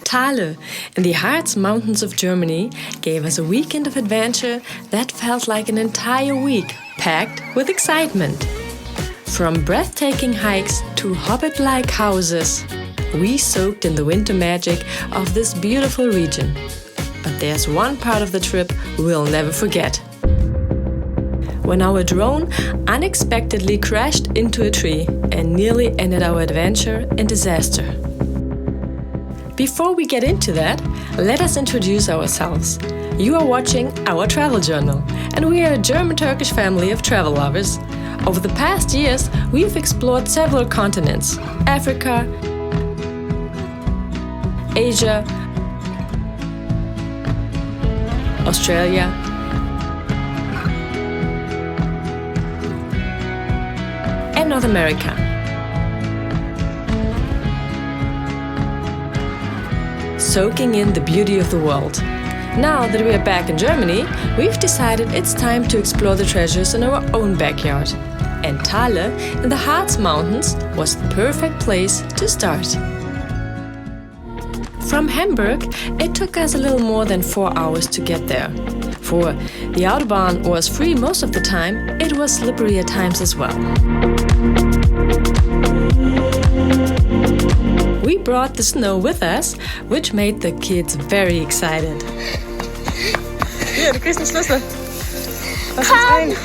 Thale, in the Harz Mountains of Germany, gave us a weekend of adventure that felt like an entire week, packed with excitement. From breathtaking hikes to hobbit-like houses, we soaked in the winter magic of this beautiful region. But there's one part of the trip we'll never forget. When our drone unexpectedly crashed into a tree and nearly ended our adventure in disaster. Before we get into that, let us introduce ourselves. You are watching our travel journal, and we are a German-Turkish family of travel lovers. Over the past years, we've explored several continents: Africa, Asia, Australia, and North America. Soaking in the beauty of the world. Now that we are back in Germany, we've decided it's time to explore the treasures in our own backyard. And Thale, in the Harz Mountains, was the perfect place to start. From Hamburg, it took us a little more than 4 hours to get there. For the Autobahn was free most of the time, it was slippery at times as well. We brought the snow with us, which made the kids very excited. Hier, du kriegst den Schlüssel. Lass uns rein.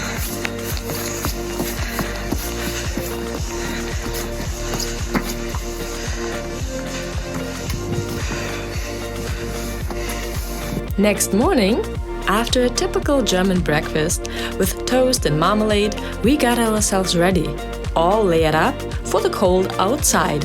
Next morning, after a typical German breakfast with toast and marmalade, we got ourselves ready, all layered up for the cold outside.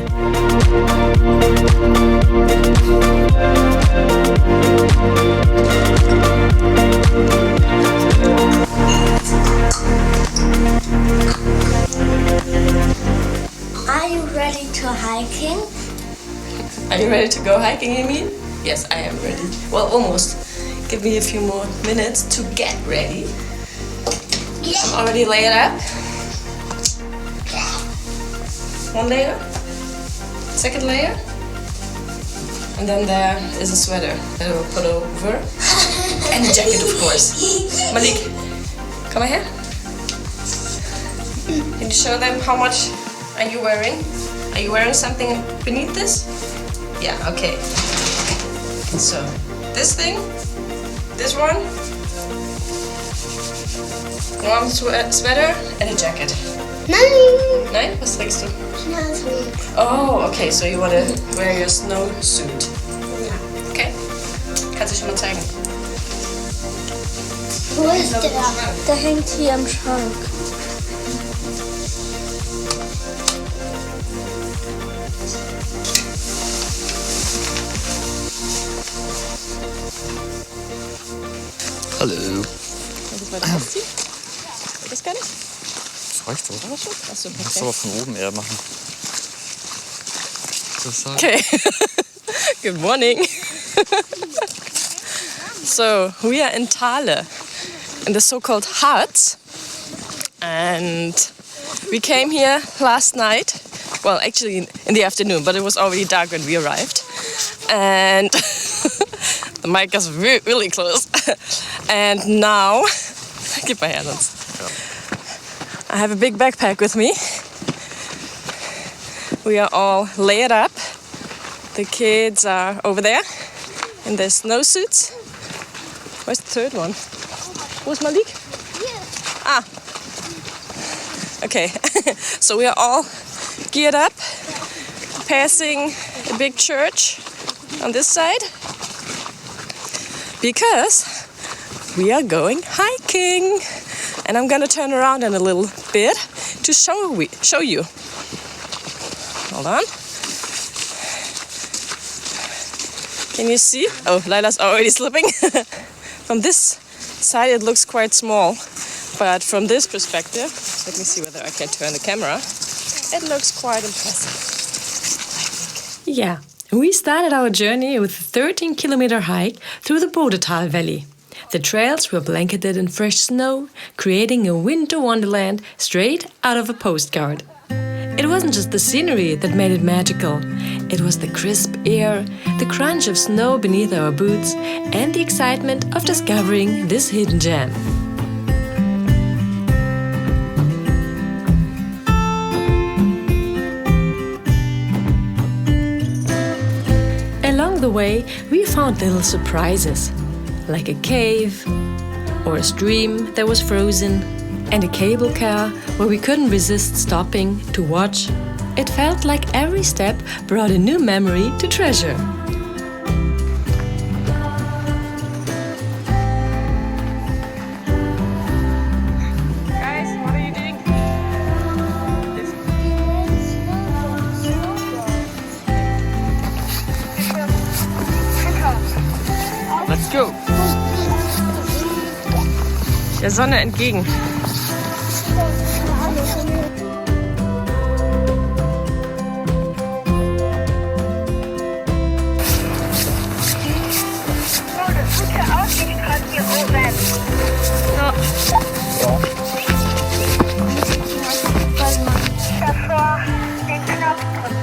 Are you ready to hiking? Are you ready to go hiking, you mean? Yes, I am ready. Well, almost. Give me a few more minutes to get ready. I'm already layered up. One layer, second layer, and then there is a sweater that I will put over, and a jacket, of course. Malik, come here. Can you show them how much are you wearing? Are you wearing something beneath this? Yeah, okay. So, this thing, this one, warm sweater and a jacket. Nein! Nein? Was trägst du? Snowsuit. Oh, okay, so you want to wear your snowsuit. Ja. Okay. Kannst du schon mal zeigen? Wo ist der? Der hängt hier im Schrank. Hallo. Das war das ausziehen? Das gar nicht? Das reicht, oder? Achso, Musst du perfekt. aber von oben eher machen. So, Okay. Good morning. So, we are in Thale, in the so-called Harz. And we came here last night. Well, actually in the afternoon, but it was already dark when we arrived. And the mic is really close. And now, keep my hand on. I have a big backpack with me. We are all layered up. The kids are over there in their snowsuits. Where's the third one? Where's Malik? Ah. Okay. So we are all geared up, passing a big church on this side, because we are going hiking. And I'm gonna turn around in a little bit to show you. Hold on. Can you see? Oh, Lila's already slipping. From this side it looks quite small, but from this perspective, let me see whether I can turn the camera, it looks quite impressive. Yeah, we started our journey with a 13-kilometer hike through the Bodetal Valley. The trails were blanketed in fresh snow, creating a winter wonderland straight out of a postcard. It wasn't just the scenery that made it magical. It was the crisp air, the crunch of snow beneath our boots, and the excitement of discovering this hidden gem. Along the way, we found little surprises, like a cave, or a stream that was frozen, and a cable car where we couldn't resist stopping to watch. It felt like every step brought a new memory to treasure. Guys, what are you doing? Let's go. Der Sonne entgegen. Davor den Knopf drücken.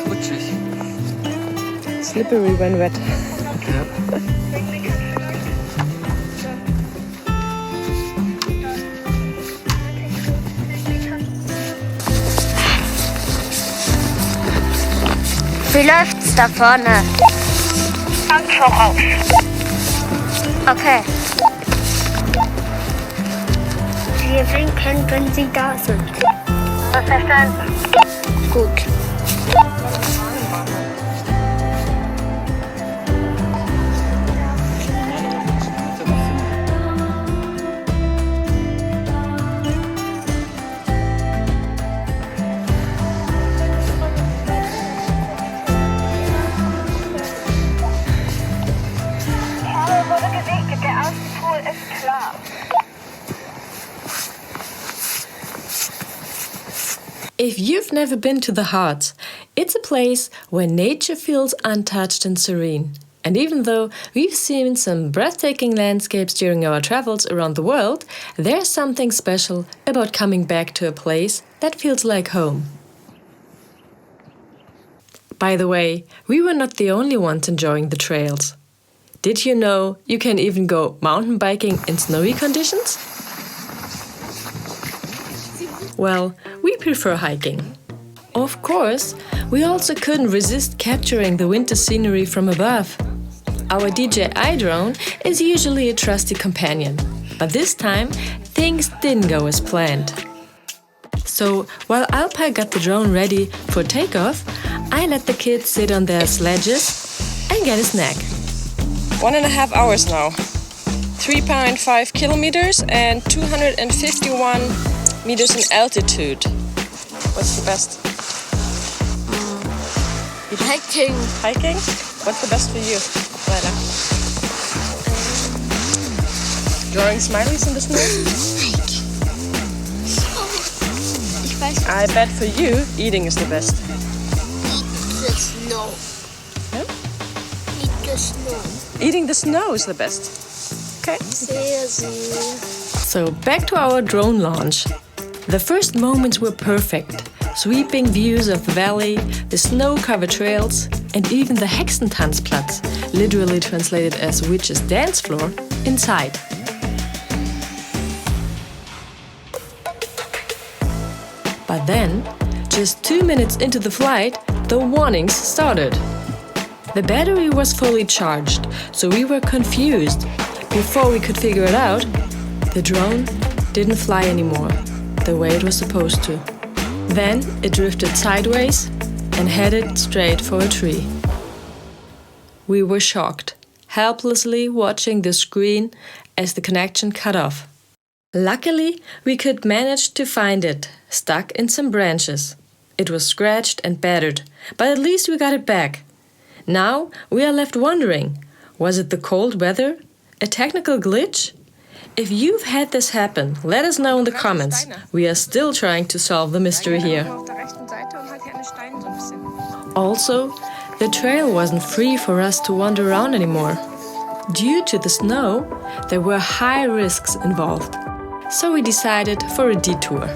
Rutschig. Slippery when wet. Wie läuft's da vorne? Hand voraus. Okay. Wir winken, wenn Sie da sind. Verstanden. Gut. Kabel wurde gesichtet, der Außenpol ist klar. If you've never been to the Harz, it's a place where nature feels untouched and serene. And even though we've seen some breathtaking landscapes during our travels around the world, there's something special about coming back to a place that feels like home. By the way, we were not the only ones enjoying the trails. Did you know you can even go mountain biking in snowy conditions? Well, we prefer hiking. Of course, we also couldn't resist capturing the winter scenery from above. Our DJI drone is usually a trusty companion, but this time things didn't go as planned. So while Alpay got the drone ready for takeoff, I let the kids sit on their sledges and get a snack. 1.5 hours now. 3.5 kilometers and 251 meters in altitude. What's the best? Hiking. Hiking? What's the best for you, Leila? Drawing smileys in the snow? Ich weiß I bet for you, eating is the best. Eat the snow. Yeah? Eat the snow. Eating the snow is the best. Okay. Sehr süß. So back to our drone launch. The first moments were perfect. Sweeping views of the valley, the snow-covered trails, and even the Hexentanzplatz, literally translated as witch's dance floor, inside. But then, just 2 minutes into the flight, the warnings started. The battery was fully charged, so we were confused. Before we could figure it out, the drone didn't fly anymore, the way it was supposed to. Then it drifted sideways and headed straight for a tree. We were shocked, helplessly watching the screen as the connection cut off. Luckily, we could manage to find it, stuck in some branches. It was scratched and battered, but at least we got it back. Now we are left wondering, was it the cold weather? A technical glitch? If you've had this happen, let us know in the comments. We are still trying to solve the mystery here. Also, the trail wasn't free for us to wander around anymore. Due to the snow, there were high risks involved. so we decided for a detour.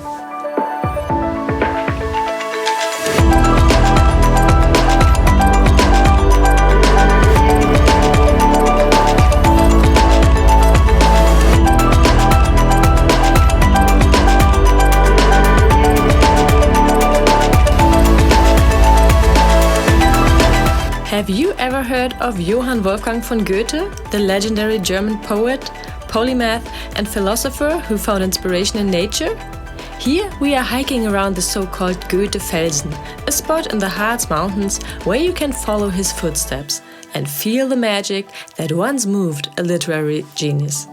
Have you ever heard of Johann Wolfgang von Goethe, the legendary German poet, polymath and philosopher who found inspiration in nature? Here we are hiking around the so-called Goethe-Felsen, a spot in the Harz Mountains where you can follow his footsteps and feel the magic that once moved a literary genius.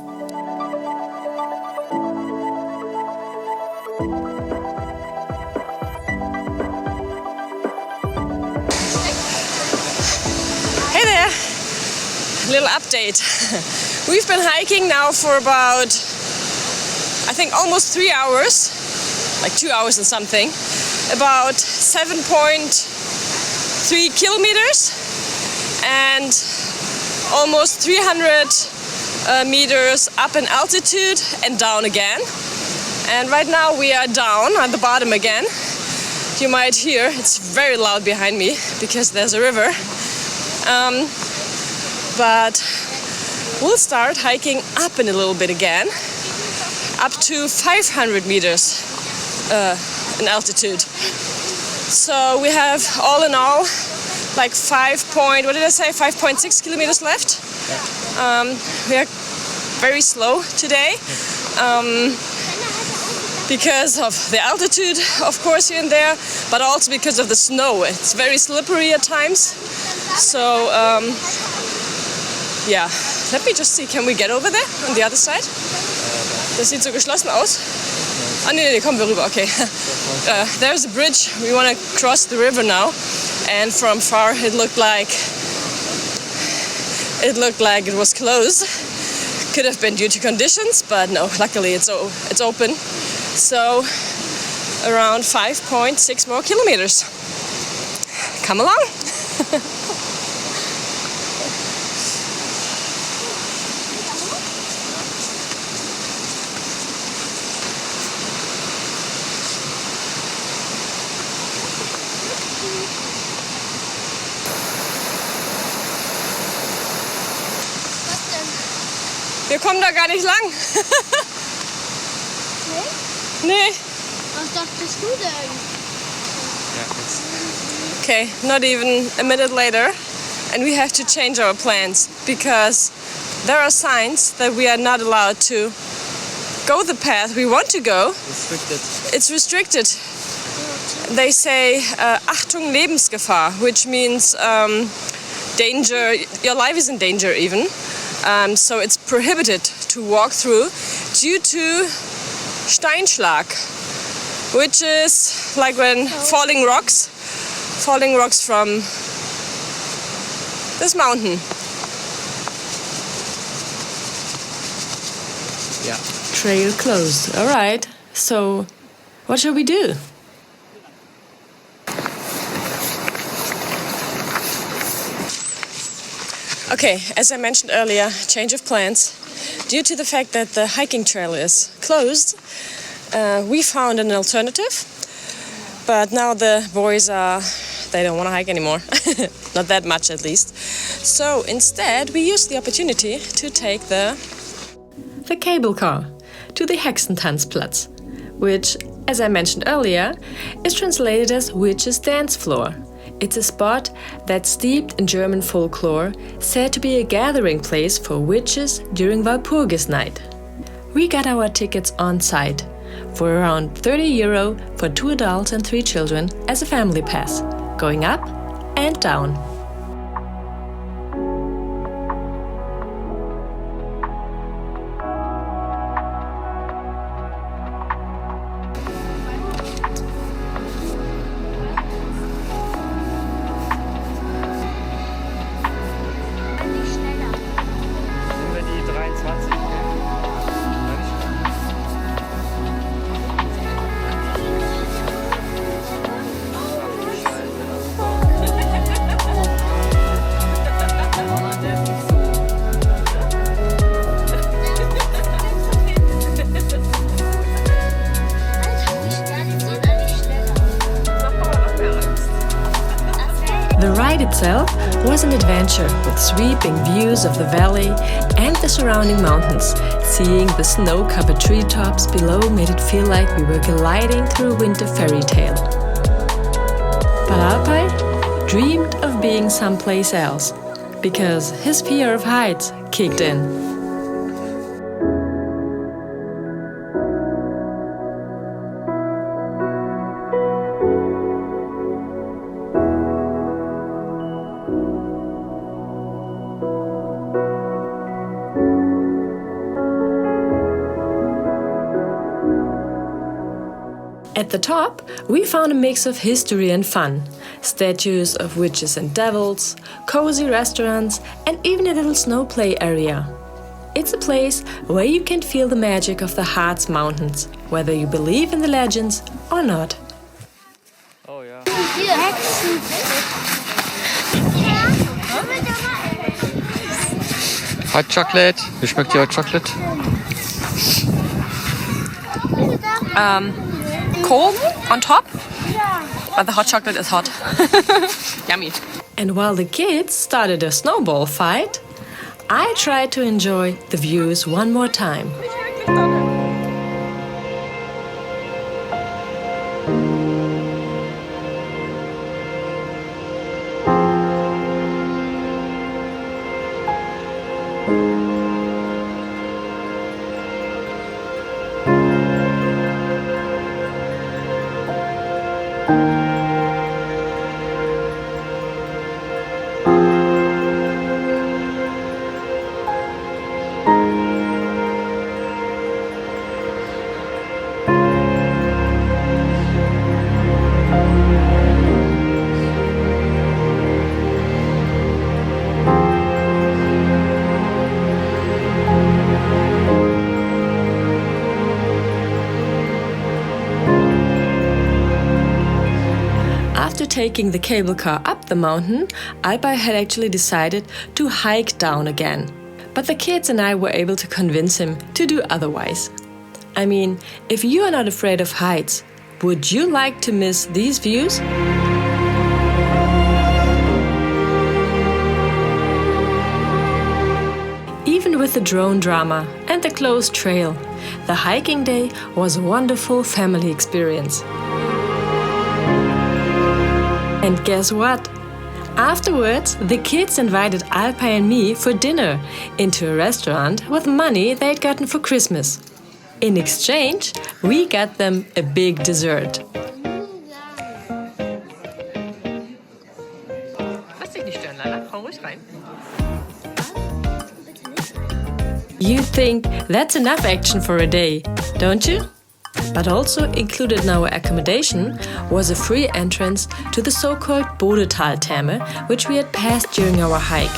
Hey there! Little update. We've been hiking now for about, I think, almost 3 hours, like 2 hours and something, about 7.3 kilometers and almost 300 meters up in altitude and down again. And right now we are down at the bottom again. You might hear it's very loud behind me because there's a river. But we'll start hiking up in a little bit again, up to 500 meters in altitude. So we have all in all like 5.6 kilometers left. We are very slow today because of the altitude, of course, here and there, but also because of the snow. It's very slippery at times. So yeah, let me just see, can we get over there on the other side? Das sieht so geschlossen aus. Ah, nee, kommen wir rüber, okay. There's a bridge, we want to cross the river now. And from far it looked like it was closed. Could have been due to conditions, but no, luckily it's open. So around 5.6 more kilometers. Come along. Wir kommen da gar nicht lang. Nee? Was dachtest du denn? Okay, not even a minute later, and we have to change our plans because there are signs that we are not allowed to go the path we want to go. Restricted. It's restricted. They say Achtung Lebensgefahr, which means danger, your life is in danger even. So it's prohibited to walk through due to Steinschlag, which is like when falling rocks from this mountain. Yeah. Trail closed. All right. So, what shall we do? Okay, as I mentioned earlier, change of plans. Due to the fact that the hiking trail is closed, we found an alternative. But now the boys they don't want to hike anymore. Not that much at least. So instead, we used the opportunity to take the cable car to the Hexentanzplatz, which, as I mentioned earlier, is translated as Witch's Dance Floor. It's a spot that's steeped in German folklore, said to be a gathering place for witches during Walpurgisnacht. We got our tickets on site for around €30 for 2 adults and 3 children as a family pass, going up and down. Nehmen wir die 23. The ride itself was an adventure with sweeping views of the valley and the surrounding mountains. Seeing the snow-covered treetops below made it feel like we were gliding through a winter fairy tale. But Alpay dreamed of being someplace else because his fear of heights kicked in. At the top, we found a mix of history and fun. Statues of witches and devils, cozy restaurants, and even a little snow play area. It's a place where you can feel the magic of the Harz Mountains, whether you believe in the legends or not. Oh ja. Hot chocolate. Wie schmeckt die Hot chocolate? Cold on top, but the hot chocolate is hot. Yummy. And while the kids started a snowball fight, I tried to enjoy the views one more time. After taking the cable car up the mountain, Alpay had actually decided to hike down again. But the kids and I were able to convince him to do otherwise. I mean, if you are not afraid of heights, would you like to miss these views? Even with the drone drama and the closed trail, the hiking day was a wonderful family experience. And guess what? Afterwards, the kids invited Alpay and me for dinner into a restaurant with money they'd gotten for Christmas. In exchange, we got them a big dessert. You think that's enough action for a day, don't you? But also included in our accommodation was a free entrance to the so-called Bodetaltherme, which we had passed during our hike.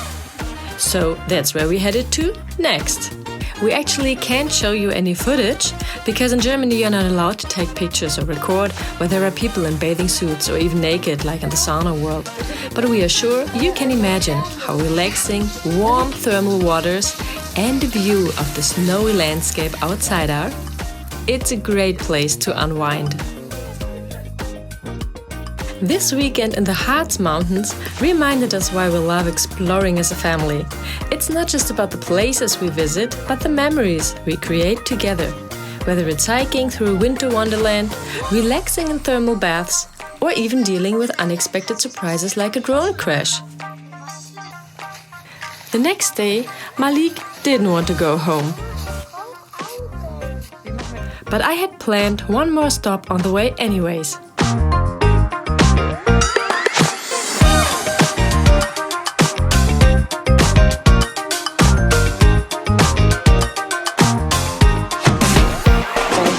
So that's where we headed to next. We actually can't show you any footage, because in Germany you're not allowed to take pictures or record where there are people in bathing suits or even naked like in the sauna world. But we are sure you can imagine how relaxing, warm thermal waters and a view of the snowy landscape outside are. It's a great place to unwind. This weekend in the Harz Mountains reminded us why we love exploring as a family. It's not just about the places we visit, but the memories we create together. Whether it's hiking through a winter wonderland, relaxing in thermal baths, or even dealing with unexpected surprises like a drone crash. The next day, Malik didn't want to go home. But I had planned one more stop on the way anyways.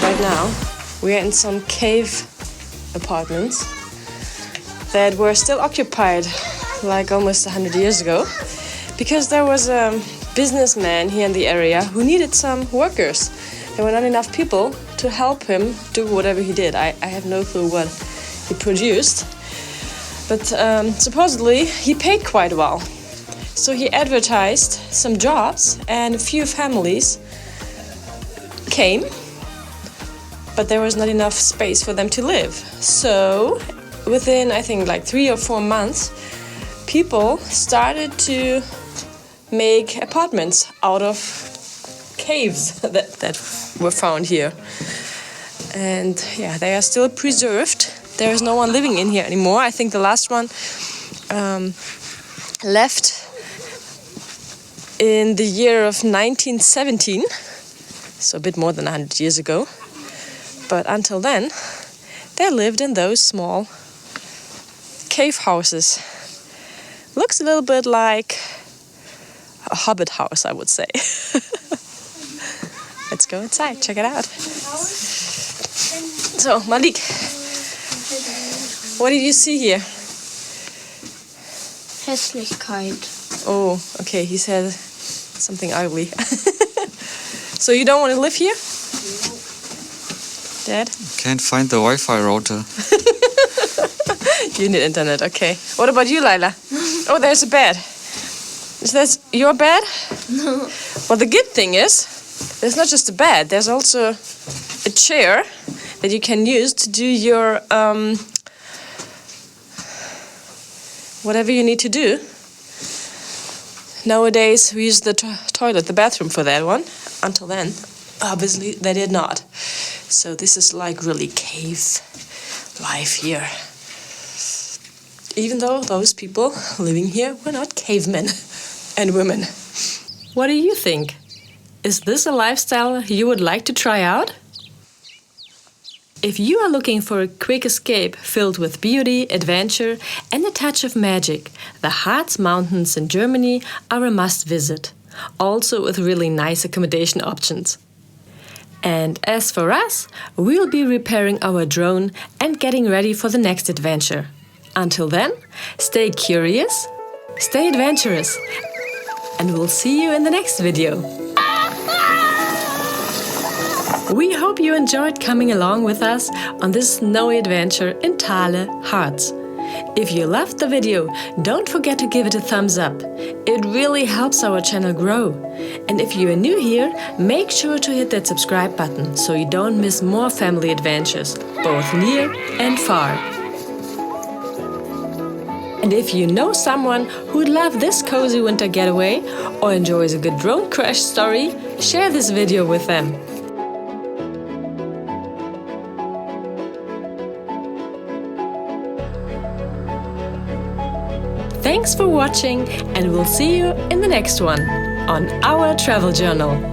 Right now, we are in some cave apartments that were still occupied like almost 100 years ago, because there was a businessman here in the area who needed some workers. There were not enough people to help him do whatever he did. I have no clue what he produced. But supposedly he paid quite well. So he advertised some jobs and a few families came, but there was not enough space for them to live. So within, I think, like 3 or 4 months, people started to make apartments out of caves that were found here. And yeah, they are still preserved. There is no one living in here anymore. I think the last one left in the year of 1917, so a bit more than 100 years ago. But until then, they lived in those small cave houses. Looks a little bit like a hobbit house, I would say. Let's go inside, check it out. So, Malik, what did you see here? Hässlichkeit. Oh, okay, he said something ugly. So you don't want to live here? Dad? Can't find the Wi-Fi router. You need internet, okay. What about you, Laila? Oh, there's a bed. Is that your bed? No. Well, the good thing is, there's not just a bed, there's also a chair that you can use to do your whatever you need to do. Nowadays, we use the toilet, the bathroom for that one. Until then, obviously, they did not. So this is like really cave life here. Even though those people living here were not cavemen and women. What do you think? Is this a lifestyle you would like to try out? If you are looking for a quick escape filled with beauty, adventure, and a touch of magic, the Harz Mountains in Germany are a must visit, also with really nice accommodation options. And as for us, we'll be repairing our drone and getting ready for the next adventure. Until then, stay curious, stay adventurous, and we'll see you in the next video. We hope you enjoyed coming along with us on this snowy adventure in Thale, Harz. If you loved the video, don't forget to give it a thumbs up. It really helps our channel grow. And if you are new here, make sure to hit that subscribe button so you don't miss more family adventures, both near and far. And if you know someone who'd love this cozy winter getaway or enjoys a good drone crash story, share this video with them. Thanks for watching, and we'll see you in the next one on our travel journal.